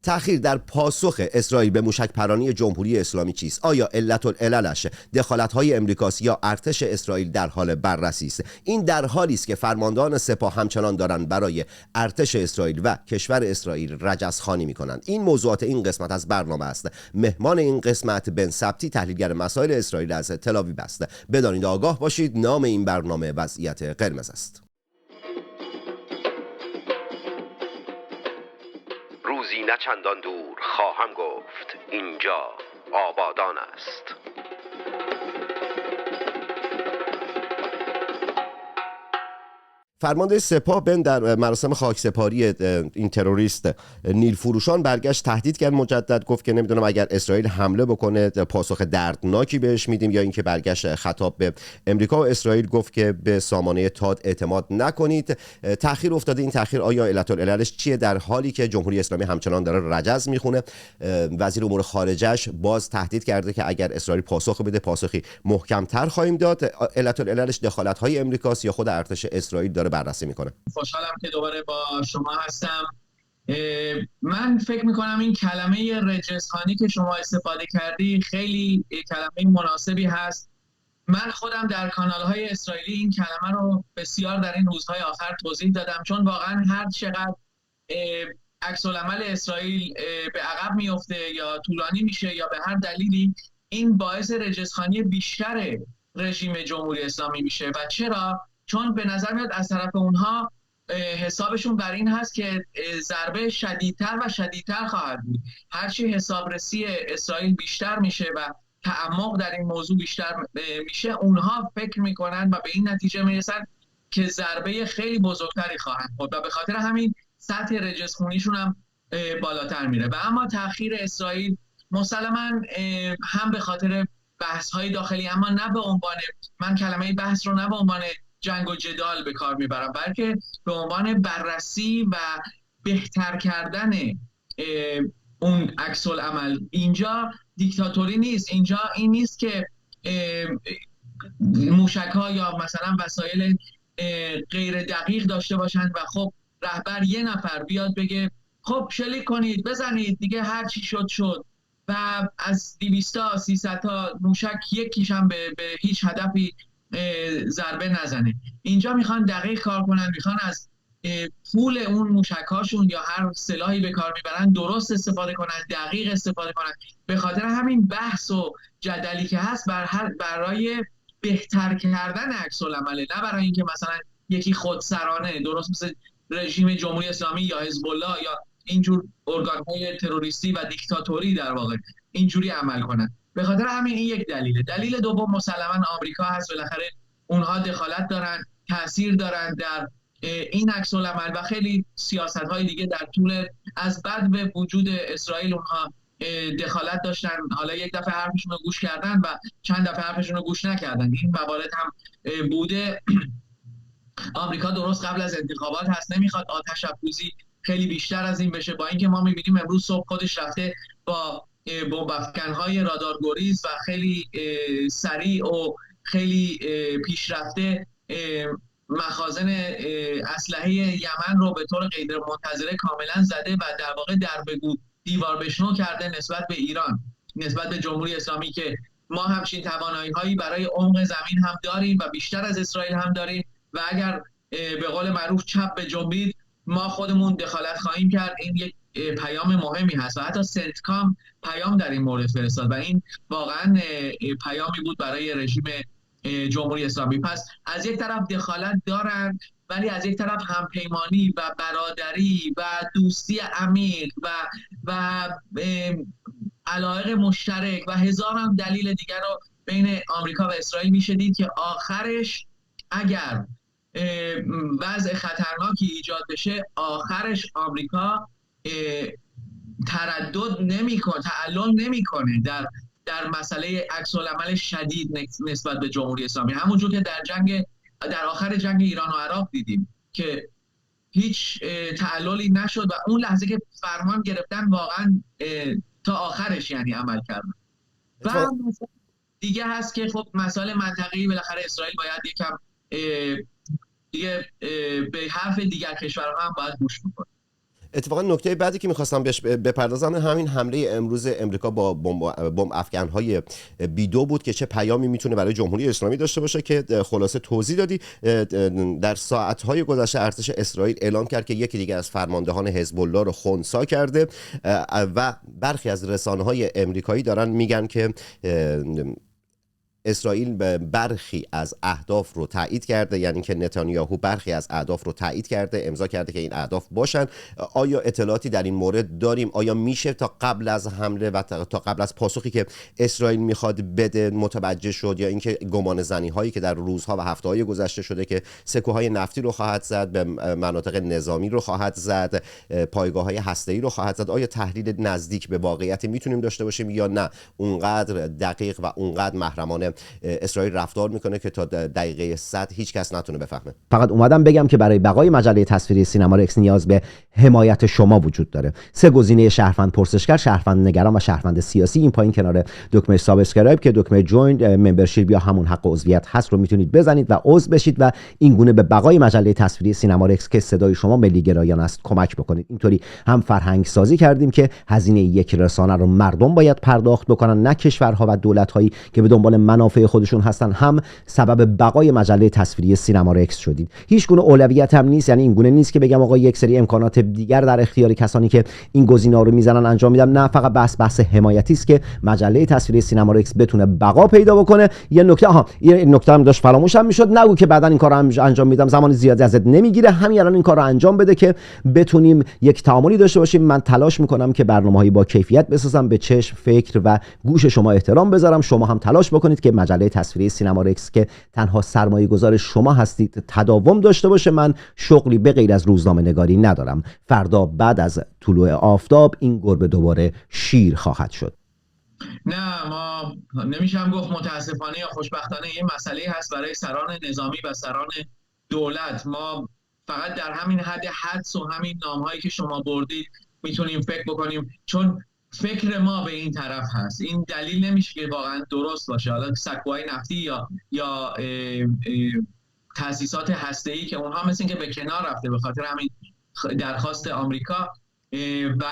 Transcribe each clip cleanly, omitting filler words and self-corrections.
تأخیر در پاسخ اسرائیل به موشک‌پرانی جمهوری اسلامی چیست؟ آیا علت العللش دخالت‌های امریکاست یا ارتش اسرائیل در حال بررسی است؟ این در حالی است که فرماندهان سپاه همچنان دارند برای ارتش اسرائیل و کشور اسرائیل رجزخوانی می‌کنند. این موضوعات این قسمت از برنامه است. مهمان این قسمت بن سبتی، تحلیلگر مسائل اسرائیل از تل‌آویو است. بدانید آگاه باشید نام این برنامه وضعیت قرمز است. روزی نه چندان دور خواهم گفت اینجا آبادان است. فرمانده سپاه بن در مراسم خاکسپاری این تروریست نیل فروشان برگشت تهدید کرد، مجدد گفت که نمیدونم اگر اسرائیل حمله بکنه پاسخ دردناکی بهش میدیم، یا اینکه برگشت خطاب به امریکا و اسرائیل گفت که به سامانه تاد اعتماد نکنید. تأخیر افتاده. این تأخیر آیا علت العللش چیه در حالی که جمهوری اسلامی همچنان داره رجز میخونه؟ وزیر امور خارجه‌اش باز تهدید کرده که اگر اسرائیل پاسخ بده پاسخی محکم‌تر خواهیم داد. علت العللش دخالت‌های امریکاست یا خود ارتش اسرائیل داره بررسی میکنه؟ خوشحالم که دوباره با شما هستم. من فکر میکنم این کلمه رجزخوانی که شما استفاده کردی خیلی کلمه مناسبی هست. من خودم در کانال‌های اسرائیلی این کلمه رو بسیار در این روزهای آخر توضیح دادم، چون واقعا هر چقدر عکس العمل اسرائیل به عقب میفته یا طولانی میشه یا به هر دلیلی، این باعث رجزخوانی بیشتر رژیم جمهوری اسلامی میشه. و چرا؟ چون به نظر میاد از طرف اونها حسابشون بر این هست که ضربه شدیدتر و شدیدتر خواهد بود. هرچی حسابرسی اسرائیل بیشتر میشه و تعمق در این موضوع بیشتر میشه، اونها فکر میکنن و به این نتیجه میرسن که ضربه خیلی بزرگتری خواهند خورد و به خاطر همین سطح رجزخونیشون هم بالاتر میره. و اما تأخیر اسرائیل مسلماً هم به خاطر بحث‌های داخلی، اما نه به عنوان، من کلمه بحث رو نه به عنوان جنگ و جدال به کار میبرم، بلکه به عنوان بررسی و بهتر کردن اون عکس العمل. اینجا دیکتاتوری نیست، اینجا این نیست که موشک‌ها یا مثلا وسایل غیر دقیق داشته باشند و خب رهبر یه نفر بیاد بگه خب شلیک کنید بزنید دیگه هر چی شد شد و از 200 تا 300 تا موشک یکیش هم به هیچ هدفی ضربه نزنه. اینجا میخوان دقیق کار کنن، میخوان از پول اون موشک‌هاشون یا هر سلاحی به کار میبرن درست استفاده کنن، دقیق استفاده کنن. به خاطر همین بحث و جدلی که هست برای بهتر کردن عکس العمله، نه برای اینکه مثلا یکی خودسرانه درست مثل رژیم جمهوری اسلامی یا حزب الله یا اینجور ارگان‌های تروریستی و دیکتاتوری در واقع اینجوری عمل کنن. به خاطر همین این یک دلیله. دلیل دوم مسلماً آمریکا هست. بالاخره اونها دخالت دارن، تاثیر دارن در این عکس العمل و خیلی سیاست‌های دیگه در طول از بعد به وجود اسرائیل اونها دخالت داشتن. حالا یک دفعه حرفشون رو گوش کردن و چند دفعه حرفشون رو گوش نکردن. این موارد هم بوده. آمریکا درست قبل از انتخابات هست، نمیخواد آتش افروزی خیلی بیشتر از این بشه، با اینکه ما می‌بینیم امروز صبح خودش رفته با بمب افکن‌های رادارگریز و خیلی سریع و خیلی پیشرفته مخازن اسلحه یمن رو به طور غیر منتظره کاملا زده و در واقع در بگو دیوار بشنو کرده نسبت به ایران، نسبت به جمهوری اسلامی، که ما همچین توانایی‌هایی برای عمق زمین هم داریم و بیشتر از اسرائیل هم داریم و اگر به قول معروف چپ بجنبید ما خودمون دخالت خواهیم کرد. این یک پیام مهمی هست و حتی سنتکام پیام در این مورد فرستاد و این واقعا پیامی بود برای رژیم جمهوری اسلامی. پس از یک طرف دخالت دارن ولی از یک طرف همپیمانی و برادری و دوستی عمیق و علایق مشترک و هزاران دلیل دیگر رو بین آمریکا و اسرائیل میشه دید که آخرش اگر وضع خطرناکی ایجاد بشه آخرش آمریکا تردد نمیکنه، تعلل نمیکنه در مسئله عکس العمل شدید نسبت به جمهوری اسلامی. همونجور که در آخر جنگ ایران و عراق دیدیم که هیچ تعللی نشد و اون لحظه که فرمان گرفتن واقعا تا آخرش یعنی عمل کردن. و دیگه هست که خب مسائل منطقه‌ای بالاخره اسرائیل باید یکم دیگه به حرف دیگر کشورها هم باید گوش بکنه. اتفاقا نکته بعدی که می‌خواستم بهش بپردازم همین حمله امروز امریکا با بمب افکن‌های B2 بود که چه پیامی میتونه برای جمهوری اسلامی داشته باشه که خلاصه توضیح دادی. در ساعت‌های گذشته ارتش اسرائیل اعلام کرد که یکی دیگه از فرماندهان حزب الله رو خنثی کرده و برخی از رسانه‌های امریکایی دارن میگن که اسرائیل برخی از اهداف رو تایید کرده، یعنی که نتانیاهو برخی از اهداف رو تایید کرده، امضا کرده که این اهداف باشن. آیا اطلاعاتی در این مورد داریم؟ آیا میشه تا قبل از حمله و تا قبل از پاسخی که اسرائیل میخواد بده متوجه شد، یا اینکه گمان زنی هایی که در روزها و هفته‌های گذشته شده که سکوهای نفتی رو خواهد زد، به مناطق نظامی رو خواهد زد، پایگاه‌های هسته‌ای رو خواهد زد، آیا تحلیل نزدیک به واقعیت میتونیم داشته باشیم یا نه اونقدر دقیق و اونقدر محرمانه اسرائیل رفتار میکنه که تا دقیقه 100 هیچ کس نتونه بفهمه؟ فقط اومدم بگم که برای بقای مجله تصویری سینما رکس نیاز به حمایت شما وجود داره. 3 گزینه شهروند پرسشگر، شهروند نگران و شهروند سیاسی. این پایین کنار دکمه سابسکرایب که دکمه جوین ممبرشیپ یا همون حق عضویت هست رو میتونید بزنید و عضو بشید و این گونه به بقای مجله تصویری سینما رکس که صدای شما ملی گرایان است کمک بکنید. اینطوری هم فرهنگ سازی کردیم که هزینه یک رسانه رو مردم باید پرداخت بکنن، نه کشورها و دولت‌هایی که به دنبال منافع خودشون هستن. هم سبب بقای مجله تصویری سینما رکس شدید. هیچ گونه اولویت هم نیست، یعنی این گونه نیست که بگم آقا یک سری امکانات دیگر در اختیار کسانی که این گزینه‌ها رو میزنن انجام میدم. نه، فقط بحث حمایتی است که مجله تصویری سینما رکس بتونه بقا پیدا بکنه. یه نکته هم داشت فراموشم میشد، نگو که بعدن این کارو انجام میدم، زمان زیادی ازت نمیگیره، همین الان این کارو انجام بده که بتونیم یک تعاملی داشته باشیم. من تلاش میکنم که برنامه‌های با کیفیت بسازم، به چشم، فکر و گوش شما احترام بذارم. شما هم تلاش بکنید که مجله تصویری سینما رکس که تنها سرمایه‌گذار شما هستید تداوم داشته باشه. من شغلی به غیر از روزنامه نگاری ندارم. فردا بعد از طلوع آفتاب این گربه دوباره شیر خواهد شد. نه، ما نمیشم گفت متاسفانه یا خوشبختانه این مسئله هست برای سران نظامی و سران دولت. ما فقط در همین حد حدس و همین نام‌هایی که شما بردید میتونیم فکر بکنیم، چون فکر ما به این طرف هست. این دلیل نمیشه که واقعا درست باشه. حالا سکوهای نفتی یا تأسیسات هسته‌ای که اونها مثل این که به کنار رفته به خاطر همین درخواست آمریکا. و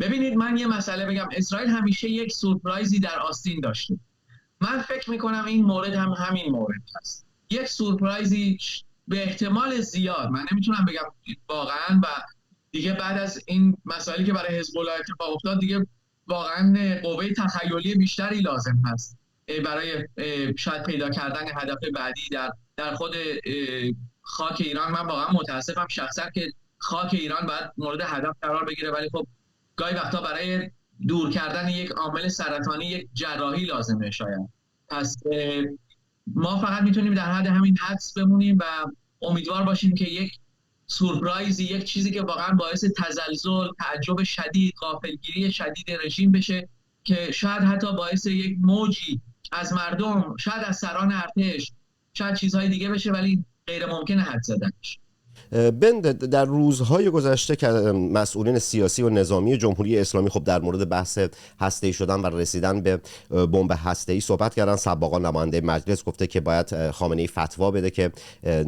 ببینید من یه مسئله بگم، اسرائیل همیشه یک سورپرایزی در آستین داشته. من فکر میکنم این مورد هم همین مورد هست، یک سورپرایزی به احتمال زیاد، من نمیتونم بگم واقعا، و دیگه بعد از این مسائلی که برای حزب الله اتفاق افتاد دیگه واقعا قوه تخیلی بیشتری لازم هست برای شاید پیدا کردن هدف بعدی در خود خاک ایران. من واقعا متاسفم شخصا که خاک ایران باید مورد هدف قرار بگیره، ولی خب گاهی وقتا برای دور کردن یک عامل سرطانی یک جراحی لازمه شاید. پس ما فقط میتونیم در حد همین حدس بمونیم و امیدوار باشیم که یک سورپرایزی، یک چیزی که واقعا باعث تزلزل، تعجب شدید، غافلگیری شدید رژیم بشه که شاید حتی باعث یک موجی از مردم، شاید از سران ارتش، شاید چیزهای دیگه بشه، ولی غیر ممکنه حد زدنش. بند در روزهای گذشته که مسئولین سیاسی و نظامی جمهوری اسلامی خب در مورد بحث هسته‌ای شدن و رسیدن به بمب هسته‌ای صحبت کردن. سباقا نماینده مجلس گفته که باید خامنه‌ای فتوا بده که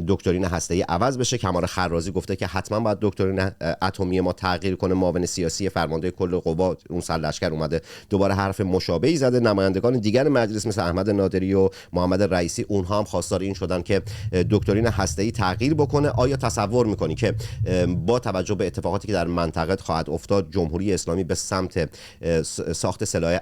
دکترین هسته‌ای عوض بشه. کمال خرازی گفته که حتما باید دکترین اتمی ما تغییر کنه. معاون سیاسی فرمانده کل قوا اون سرلشکر اومده دوباره حرف مشابهی زده. نمایندگان دیگر مجلس مثل احمد نادری و محمد رئیسی اونها هم خواستار این شدن که دکترین هسته‌ای تغییر بکنه. آیا تصور میکنی که با توجه به اتفاقاتی که در منطقه خواهد افتاد جمهوری اسلامی به سمت ساخت سلاح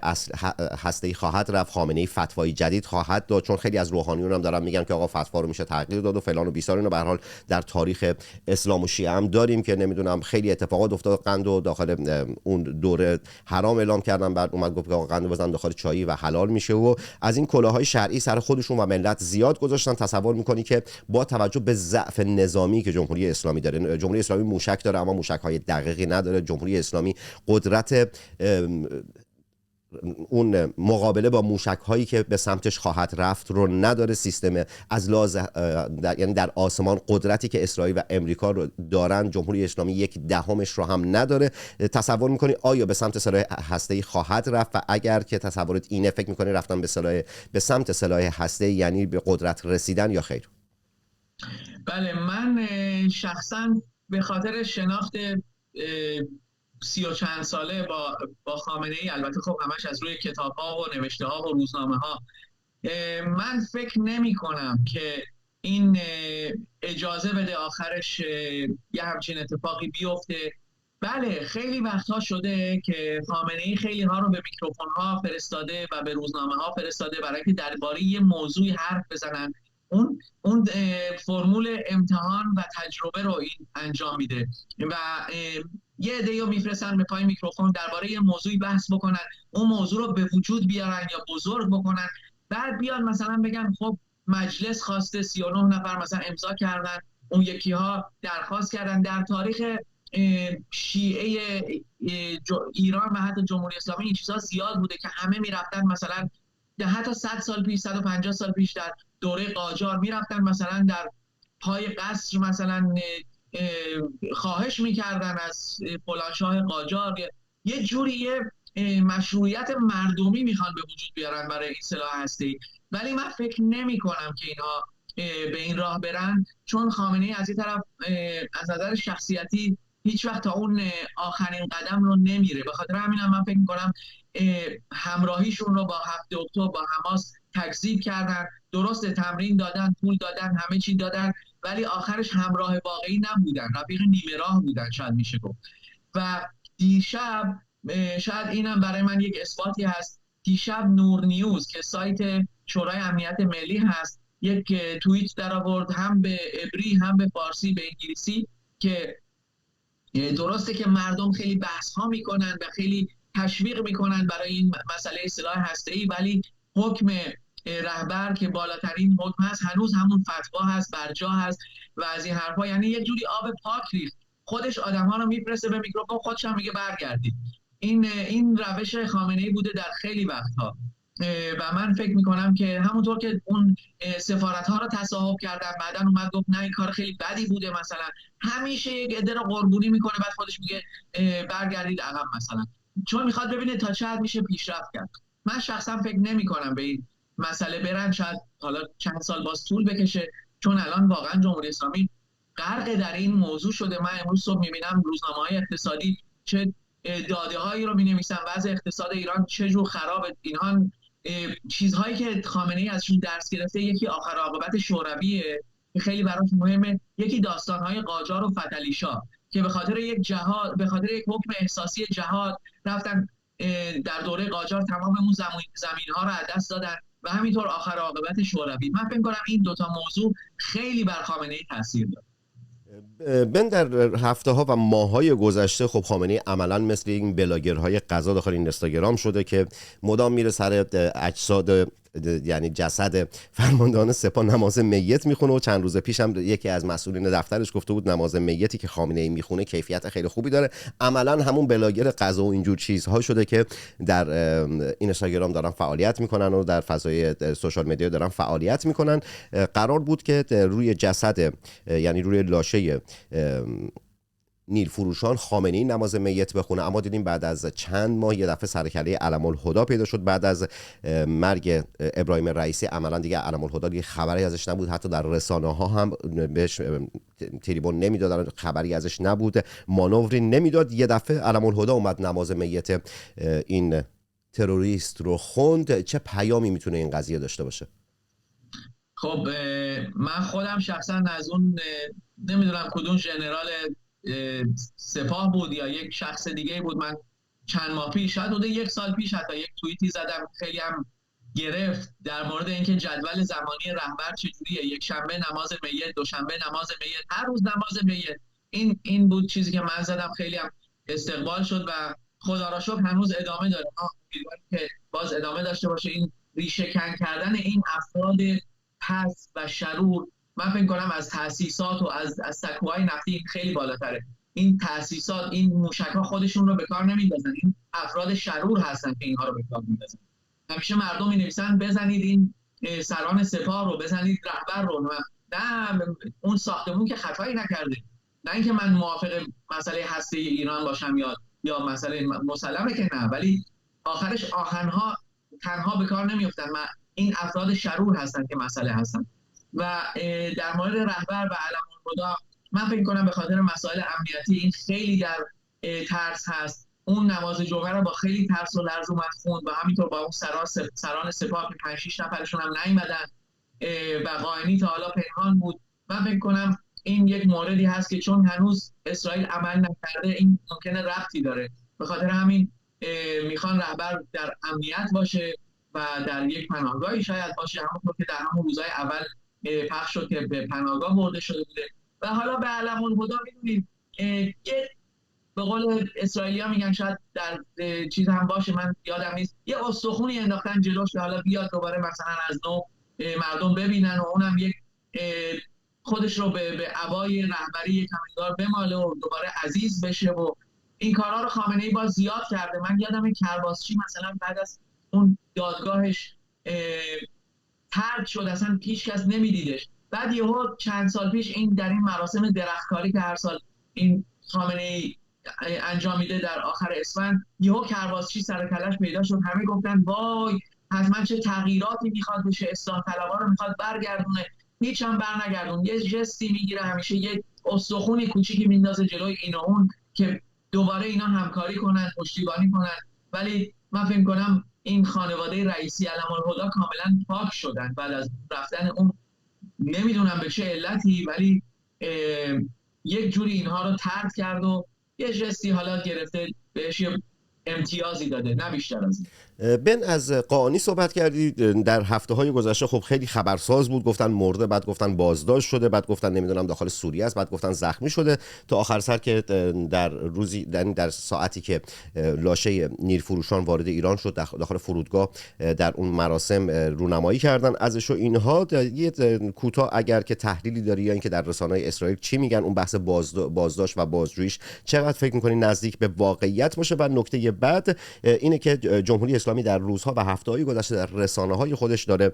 هسته‌ای خواهد رفت؟ خامنه‌ای فتوای جدید خواهد داد؟ چون خیلی از روحانیون هم دارن میگن که آقا فتوا رو میشه تغییر داد و فلان و بیسار. اینو به هر حال در تاریخ اسلام و شیعه هم داریم که نمیدونم خیلی اتفاقات افتاد. قند و داخل اون دوره حرام اعلام کردن، بعد اومد گفت که آقا قند بزن داخل چایی و حلال میشه و از این کلاهای شرعی سر خودشون و ملت زیاد گذاشتن. تصور میکنی که با توجه به ضعف نظامی که جمهوری اسلامی داره، جمهوری اسلامی موشک داره اما موشک‌های دقیقی نداره، جمهوری اسلامی قدرت اون مقابله با موشک‌هایی که به سمتش خواهد رفت رو نداره، سیستم از لحاظ یعنی در آسمان قدرتی که اسرائیل و امریکا رو دارن جمهوری اسلامی 1/10 رو هم نداره. تصور می‌کنی آیا به سمت سلاح هسته‌ای خواهد رفت و اگر که تصورت اینه فکر می‌کنی رفتن به سمت سلاح هسته‌ای یعنی به قدرت رسیدن یا خیر؟ بله، من شخصا به خاطر شناخت 30 و چند ساله با خامنه ای، البته خب همش از روی کتاب ها و نوشته ها و روزنامه ها، من فکر نمی کنم که این اجازه بده آخرش یه همچین اتفاقی بیفته. بله خیلی وقتها شده که خامنه ای خیلی ها رو به میکروفون ها فرستاده و به روزنامه ها فرستاده برای که درباره یه موضوعی حرف بزنن. اون فرمول امتحان و تجربه رو این انجام میده و یه عده‌ای رو میفرستن به پای میکروفون درباره یه موضوعی بحث بکنن، اون موضوع رو به وجود بیارن یا بزرگ بکنن، بعد بیان مثلا بگن خب مجلس خواسته 39 نفر مثلا امضا کردن، اون یکی ها درخواست کردن. در تاریخ شیعه ایران و حتی جمهوری اسلامی این چیزا زیاد بوده که همه میرفتن مثلا حتی 100 سال پیش 150 سال پیش در دوره قاجار میرفتن مثلا در پای قصر مثلا خواهش میکردن از فلان شاه قاجار، یه جوری مشروعیت مردمی میخوان به وجود بیارن برای این سلاح هسته‌ای. ولی من فکر نمی کنم که اینها به این راه برن، چون خامنه‌ای از این طرف از نظر شخصیتی هیچ وقت تا اون آخرین قدم رو نمیره. به خاطر همینم من فکر میکنم همراهیشون رو با 7 اکتبر با حماس تکذیب کردن. درست تمرین دادن، پول دادن، همه چی دادن، ولی آخرش همراه واقعی نبودن، رفیق نیمه راه بودن شاید میشه گفت. و دیشب شاید اینم برای من یک اثباتی هست، دیشب نور نیوز که سایت شورای امنیت ملی هست یک توییت در آورد، هم به عبری هم به فارسی به انگلیسی، که درسته که مردم خیلی بحث ها میکنن و خیلی تشویق میکنن برای این مسئله سلاح هسته‌ای، ولی حکم رهبر که بالاترین حکم هست هنوز همون فتوا هست، برجا هست و از این حرفا. یعنی یه جوری آب پاک ریخت، خودش آدم ها رو میفرسته به میکروفون، خودش هم میگه برگردید. این روش خامنه‌ای بوده در خیلی وقتها و من فکر میکنم که همونطور که اون سفارت ها رو تصاحب کردن، بعدن اومد گفت نه این کار خیلی بدی بوده، مثلا همیشه یک عده رو قربونی میکنه بعد خودش میگه برگردید عقب مثلا، چون میخواد ببینه تا چه حد میشه پیشرفت کرد. من شخصا فکر نمیکنم به این مسئله برن، شاید حالا چند سال باز طول بکشه، چون الان واقعا جمهوری اسلامی غرق در این موضوع شده. من امروز صبح میبینم روزنامه‌های اقتصادی چه داده هایی رو می‌نویسن وضع اقتصاد ایران چه جور خرابه. اینها چیزهایی که خامنه‌ای ازشون درس گرفته، یکی آخر عاقبت شورویه که خیلی براش مهمه، یکی داستان‌های قاجار و فتحعلی‌شاه که به خاطر یک جهاد، به خاطر یک حکم احساسی جهاد رفتن در دوره قاجار تمام اون زمین‌ها رو از دست دادن و همینطور آخر عاقبت شوروی. من فکر کنم این دوتا موضوع خیلی بر خامنه‌ای تاثیر داره. من در هفته ها و ماه های گذشته خب خامنه‌ای عملا مثل این بلاگرهای غذا داخل اینستاگرام شده که مدام میره سر اجساد، یعنی جسد فرماندهان سپاه نماز میت میخونه و چند روز پیش هم یکی از مسئولین دفترش گفته بود نماز میتی که خامنه‌ای میخونه کیفیت خیلی خوبی داره. عملا همون بلاگر غذا و اینجور چیزها شده که در اینستاگرام دارن فعالیت میکنن و در فضای سوشال مدیا دارن فعالیت میکنن. قرار بود که روی جسد، یعنی روی لاشه نیل فروشان، خامنه‌ای نماز میت بخونه، اما دیدیم بعد از چند ماه یه دفعه سرکله علم الهدی پیدا شد. بعد از مرگ ابراهیم رئیسی عملا دیگه علم الهدی دیگه خبری ازش نبود، حتی در رسانه‌ها هم بهش تریبون نمیدادن، خبری ازش نبود، مانوری نمیداد. یه دفعه علم الهدی اومد نماز میت این تروریست رو خوند. چه پیامی میتونه این قضیه داشته باشه؟ خب من خودم شخصا از اون نمیدونم کدوم ژنرال سپاه بود یا یک شخص دیگه بود، من چند ماه پیش، شاید حدود 1 سال پیش حتی یک توییتی زدم خیلی هم گرفت در مورد اینکه جدول زمانی رهبر چجوریه، یک شنبه نماز میت، دوشنبه نماز میت، هر روز نماز میت. این بود چیزی که من زدم، خیلی هم استقبال شد و خدا را شکر هنوز ادامه داره. امیدوارم که باز ادامه داشته باشه این ریشه کن کردن این افراد پست و شرور. من فکر کنم از تأسیسات و از سکوهای نفتی خیلی بالاتره. این تأسیسات، این موشک‌ها خودشون رو به کار نمیندازن، این افراد شرور هستن که اینها رو به کار میندازن. همیشه مردم می‌نویسن بزنید این سران سپاه رو، بزنید رهبر رو. نه، اون ساختمون که خطایی نکرده. نه اینکه من موافق مسئله هسته ایران باشم یا مسئله مسلمه که نه، ولی آخرش آهن‌ها تنها به کار نمیافتن. این افراد شرور هستن که مسئله هستن. و در مورد رهبر و علم الهدی من فکر کنم به خاطر مسائل امنیتی این خیلی در ترس هست. اون نماز جمعه رو با خیلی ترس و لرز اومد خوند و همینطور با اون سران سپاه که 5-6 نفرشون هم نیومدن و قائنی تا حالا پنهان بود. من فکر کنم این یک موردی هست که چون هنوز اسرائیل عمل نکرده این ممکنه ربطی داره، به خاطر همین میخوان رهبر در امنیت باشه و در یک پناهگاهی شاید باشه، همونطور که در همون روزهای اول پخش شد که به پناهگاه برده شده بوده. و حالا به علم الهدی میدونید به قول اسرائیلی‌ها میگن شاید در چیز هم باشه، من یادم نیست، یه استخونی انداختن جلوش که حالا بیاد دوباره مثلا از نو مردم ببینن و اونم یک خودش رو به عبای رهبری یک کمانگار بماله و دوباره عزیز بشه و این کارها رو خامنه‌ای باز زیاد کرده. من یادم کرباسچی مثلا بعد از اون دادگاهش طرد شد، اصلا هیچ کس نمیدیدش. بعد یهو چند سال پیش این در این مراسم درختکاری که هر سال این خامنه‌ای انجام میده در آخر اسفند، یهو کرباسچی سر کلش پیدا شد. همه گفتن وای حتما چه تغییراتی میخواد بشه، اصلاح طلبها رو میخواد برگردونه. هیچ هم برنگردون، یه جستی میگیره، همیشه یه استخونی کوچیکی میندازه جلوی این و اون که دوباره اینا همکاری کنن، پشتیبانی کنن. ولی من فکر کنم این خانواده رئیسی علم الهدی کاملا پاک شدن بعد از رفتن اون، نمیدونم به چه علتی، ولی یک جوری اینها رو طرد کرد و یه جستی حالا گرفته بهش امتیازی داده، نه بیشتر از این. بن از قائنی صحبت کردید. در هفته‌های گذشته خب خیلی خبرساز بود، گفتن مرده، بعد گفتن بازداشت شده، بعد گفتن نمیدونم داخل سوریه است، بعد گفتن زخمی شده، تا آخر سر که در روزی در ساعتی که لاشه نیرفروشان وارد ایران شد داخل فرودگاه در اون مراسم رونمایی کردن ازش و اینها. یه کوتاه اگر که تحلیلی داری یا اینکه در رسانه‌های اسرائیل چی میگن اون بحث بازداشت و بازجوییش چقدر فکر می‌کنی نزدیک به واقعیت باشه؟ و نکته بعد اینه که جمهوری اسلامی در روزها و هفته‌های گذشته در رسانه‌های خودش داره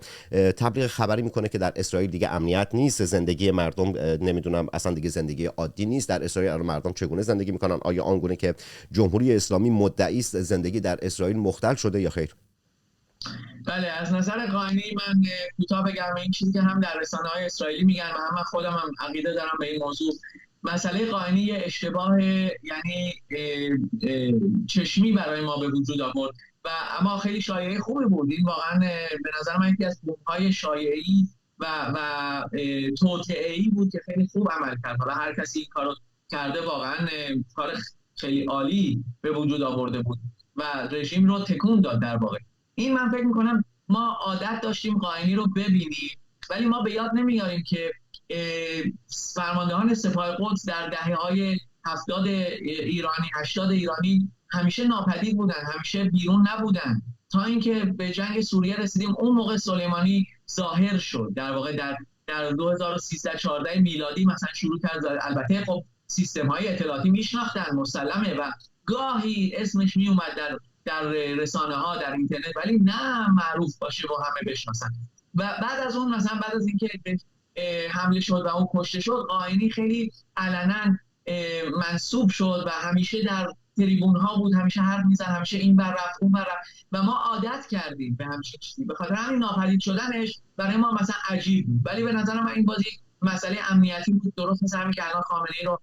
تبلیغ خبری میکنه که در اسرائیل دیگه امنیت نیست، زندگی مردم نمیدونم اصلا دیگه زندگی عادی نیست. در اسرائیل مردم چگونه زندگی میکنن؟ آیا آنگونه که جمهوری اسلامی مدعی است زندگی در اسرائیل مختل شده یا خیر؟ بله، از نظر قائنی من کوتاه بگم این چیزی که هم در رسانه‌های اسرائیلی میگن و هم خودم هم عقیده دارم به این موضوع. مسئله قائنی یه اشتباه یعنی چشمی برای ما به وجود آورد و اما خیلی شایعه خوبی بود. این واقعا به نظر من یکی از بوم‌های شایعی و توطئه‌ای بود که خیلی خوب عمل کرد. حالا هر کسی این کارو کرده واقعا کار خیلی عالی به وجود آورده بود و رژیم رو تکون داد. در واقع این من فکر می‌کنم ما عادت داشتیم قائنی رو ببینیم، ولی ما به یاد نمیاریم که فرماندهان سپاه قدس در دهه‌های 70 ایرانی 80 ایرانی همیشه ناپدید بودن، همیشه بیرون نبودن، تا اینکه به جنگ سوریه رسیدیم. اون موقع سلیمانی ظاهر شد، در واقع در 2314 میلادی مثلا شروع کرد. البته خب سیستم‌های اطلاعاتی میشناختن مسلمه و گاهی اسمش می اومد در رسانه‌ها در اینترنت، ولی نه معروف باشه و همه بشناسن. و بعد از اون مثلا بعد از اینکه حمله شد و اون کشته شد، قائنی خیلی علنا منصوب شد و همیشه در تریبون ها بود، همیشه حرف میزد، همیشه این بر رفت اون بر رفت و ما عادت کردیم به همچین چیزی. به خاطر همین ناپدید شدنش برای ما مثلا عجیب بود. ولی به نظر من این بازی مسئله امنیتی بود، درست مثل همین که الان خامنه‌ای رو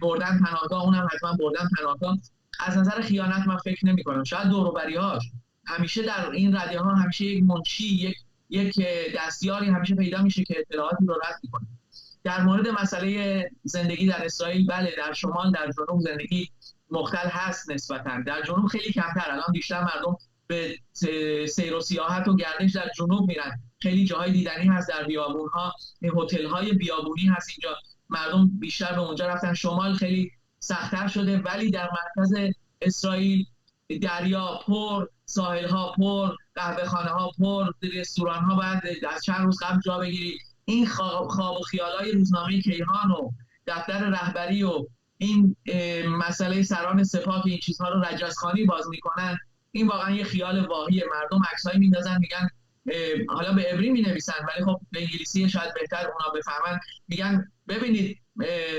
بردن پناهگاه، اونم حتما بردن پناهگاه. از نظر خیانت من فکر نمی‌کنم. شاید دور و بری‌هاش همیشه در این رده ها همیشه یک منشی، یک دستیاری همیشه پیدا میشه که اطلاعاتی رو رد میکنه. در مورد مسئله زندگی در اسرائیل، بله در شمال در جنوب زندگی مختل هست نسبتاً، در جنوب خیلی کمتر. الان بیشتر مردم به سیر و سیاحت و گردش در جنوب میرن. خیلی جاهای دیدنی هست در بیابون‌ها، هتل‌های بیابونی هست اینجا، مردم بیشتر به اونجا رفتن. شمال خیلی سخت‌تر شده، ولی در مرکز اسرائیل دریا پر، ساحل‌ها پر، قهوه‌خانه‌ها پر، رستوران‌ها باید از چند روز قبل جا بگیری. این خواب و خیالای روزنامه کیهان و دفتر رهبری و این مسئله سران سپاه که این چیزها رو رجزخوانی باز میکنن، این واقعا یه خیال واهیه. مردم عکسایی میندازن، میگن حالا به عبری مینویسن ولی خب به انگلیسی شاید بهتر اونا بفهمن، میگن ببینید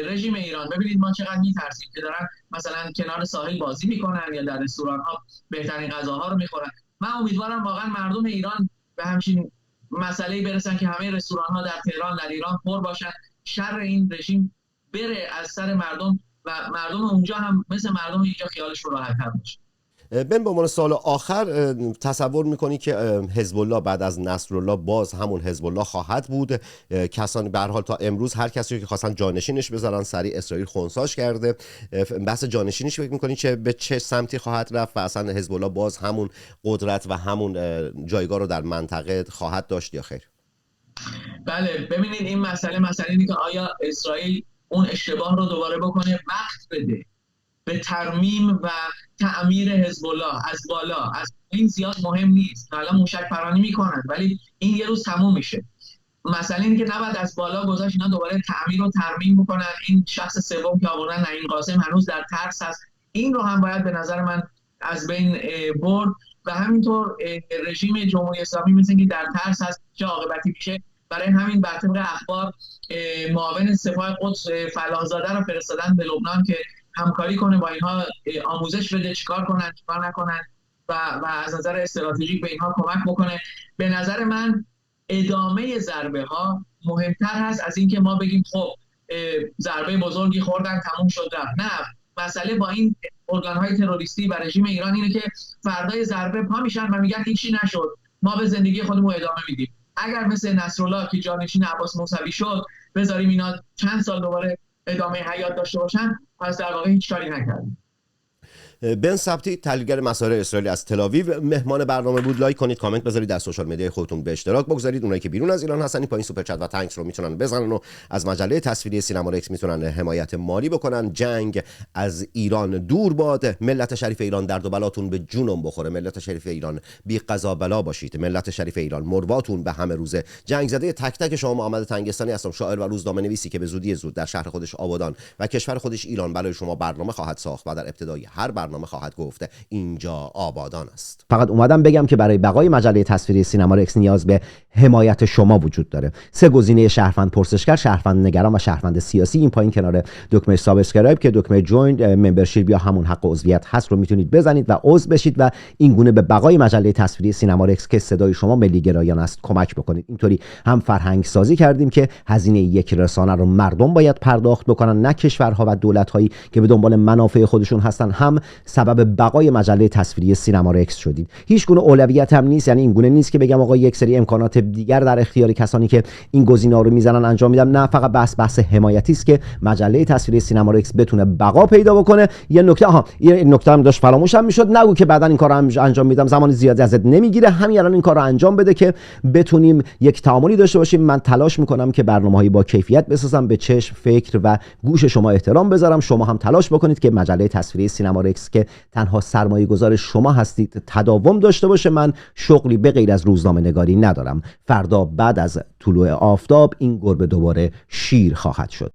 رژیم ایران، ببینید ما چقدر میترسیم که دارن مثلا کنار ساحل بازی میکنن یا در رستوران‌ها بهترین غذاها رو میخورن. من امیدوارم واقعا مردم ایران به همچین مسئله‌ای برسن که همه رستوران‌ها در تهران در ایران پر باشن، شر این رژیم بره از سر مردم و مردم اونجا هم مثل مردم اینجا خیالشون راحت‌تر باشه. بن به عنوان سال آخر تصور میکنی که حزب الله بعد از نصرالله باز همون حزب الله خواهد بود؟ کسانی به هر حال تا امروز هر کسی که خواستن جانشینش بذارن سریع اسرائیل خنثاش کرده. بحث جانشینش فکر میکنی که به چه سمتی خواهد رفت و اصلا حزب الله باز همون قدرت و همون جایگاه رو در منطقه خواهد داشت یا خیر؟ بله ببینید این مسئله اینه که آیا اسرائیل اون اشتباه رو دوباره بکنه، وقت بده به ترمیم و تعمیر حزب الله از بالا. از این زیاد مهم نیست، حالا موشک پرانی میکنن ولی این یه روز تموم میشه. مسئله اینه که نباید از بالا گذاشت اینا دوباره تعمیر و ترمیم بکنن. این شخص سوم که آوردن نعیم قاسم هنوز در ترس هست، این رو هم باید به نظر من از بین برد و همینطور رژیم جمهوری اسلامی مثل که در ترس هست چه عاقبتی میشه. برای همین بر طبق اخبار معاون سپاه قدس فلاح‌زاده رو فرستادن به لبنان که همکاری کنه با اینها، آموزش بده چیکار کنن چیکار نکنن و از نظر استراتژیک به اینها کمک بکنه. به نظر من ادامه ضربه ها مهمتر هست از اینکه ما بگیم خب ضربه بزرگی خوردن تموم شد رفت. نه، مسئله با این ارگان‌های تروریستی و رژیم ایران اینه که فردای ضربه پا میشن و میگن هیچی نشد، ما به زندگی خودمون ادامه میدیم. اگر مثل نصرالله که جانشین عباس موسوی شد بذاریم اینا چند سال دوباره ادامه حیات داشته باشن، پس در واقع هیچ کاری نکردیم. بن ثبتی تحلیلگر مسائل اسرائیل از تل‌آویو مهمان برنامه بود. لایک کنید، کامنت بذارید، در سوشال مدیا خودتون به اشتراک بگذارید. اونایی که بیرون از ایران هستن پایین سوپر چت و تانکس رو میتونن بزنن و از مجله تصویری سینما رکس میتونن حمایت مالی بکنن. جنگ از ایران دور باد. ملت شریف ایران درد و بلاتون به جونم بخوره. ملت شریف ایران بی قضا بلا باشید. ملت شریف ایران مرواتون به همه روزه. جنگ زده تک تک شما. محمد تنگستانی هستم، شاعر و روزنامه نویسی که به زودی زود در شهر خودش آبادان و کشور خودش ایران برای شما برنامه خواهد ساخت و در ابتدای هر برنامه خواهد گفت اینجا آبادان است. فقط اومدم بگم که برای بقای مجله تصویری سینما رکس نیاز به حمایت شما وجود داره. 3 گزینه شهروند پرسشگر، شهروند نگران و شهروند سیاسی این پایین کنار دکمه سابسکرایب که دکمه جوین ممبرشیپ یا همون حق عضویت هست رو میتونید بزنید و عضو بشید و این گونه به بقای مجله تصویری سینما رکس که صدای شما ملی گرایان است کمک بکنید. اینطوری هم فرهنگ سازی کردیم که هزینه یک رسانه رو مردم باید پرداخت بکنن نه کشورها و دولت‌هایی که به دنبال منافع خودشون هستن. هم سبب بقای مجله تصویری سینما رکس شدید. هیچ گونه اولویت هم نیست، یعنی این گونه نیست که بگم آقا یک سری امکانات دیگر در اختیار کسانی که این گزینه‌ها رو میزنن انجام میدم. نه، فقط بحث حمایتی است که مجله تصویری سینما رکس بتونه بقا پیدا بکنه. یه نکته هم داشت فراموشم میشد، نگو که بعدن این کارو انجام میدم، زمان زیادی ازت نمیگیره، همین الان این کارو انجام بده که بتونیم یک تعاملی داشته باشیم. من تلاش میکنم که برنامه‌هایی با کیفیت بسازم، به چشم، فکر و گوش شما احترام بذارم. شما هم تلاش بکنید که مجله تصویری سینما رکس که تنها سرمایه‌گذار شما هستید تداوم داشته باشه. من شغلی به غیر از روزنامه نگاری ندارم. فردا بعد از طلوع آفتاب این گربه دوباره شیر خواهد شد.